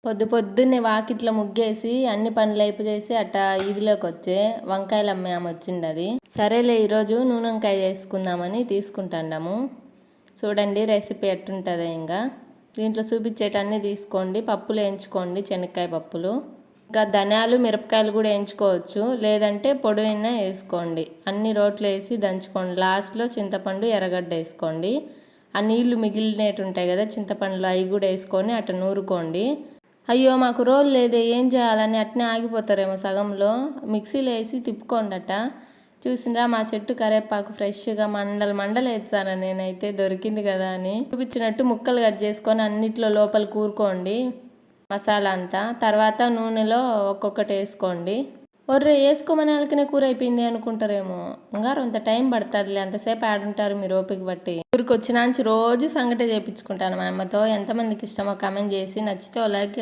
పొద్దున్నే వాకిట్ల ముగ్గేసి అన్ని పనులు అయిపోయేసి అట్టా ఈదిలోకి వచ్చే వంకాయలు అమ్మే ఆమె వచ్చిండది. సరేలే ఈరోజు నూనె వంకాయ చేసుకుందామని తీసుకుంటాము. చూడండి రెసిపీ ఎట్టుంటుందో. ఇంకా దీంట్లో చూపించేటన్నీ తీసుకోండి. పప్పులు వేయించుకోండి, శనక్కాయ పప్పులు. ఇంకా ధనియాలు మిరపకాయలు కూడా వేయించుకోవచ్చు, లేదంటే పొడి అయినా వేసుకోండి. అన్ని రోట్లో వేసి దంచుకోండి. లాస్ట్లో చింతపండు ఎర్రగడ్డ వేసుకోండి. ఆ నీళ్లు మిగిలినట్టు ఉంటాయి కదా చింతపండులో, అవి కూడా వేసుకొని అట్ట నూరుకోండి. అయ్యో మాకు రోల్ లేదే ఏం చేయాలని అట్నే ఆగిపోతారేమో సగంలో. మిక్సీలో వేసి తిప్పుకోండి అట్ట. చూసినరా మా చెట్టు కరేపాకు ఫ్రెష్గా మండలు వేస్తాను నేనైతే, దొరికింది కదా అని. చూపించినట్టు ముక్కలు కట్ చేసుకొని అన్నిట్లో లోపల కూరుకోండి మసాలా అంతా. తర్వాత నూనెలో ఒక్కొక్కటి వేసుకోండి. ఒర్రే వేసుకోమని వాళ్ళకినే కూర అయిపోయింది అనుకుంటారేమో. ఇంకా అంత టైం పడుతుందిలే, అంతసేపు ఆడుంటారు మీరు ఓపిక బట్టి. ఊరికి వచ్చినాంచి రోజు సంగటే చేయించుకుంటాను మా అమ్మతో. ఎంతమందికి ఇష్టమో కామెంట్ చేసి, నచ్చితే ఓ లైక్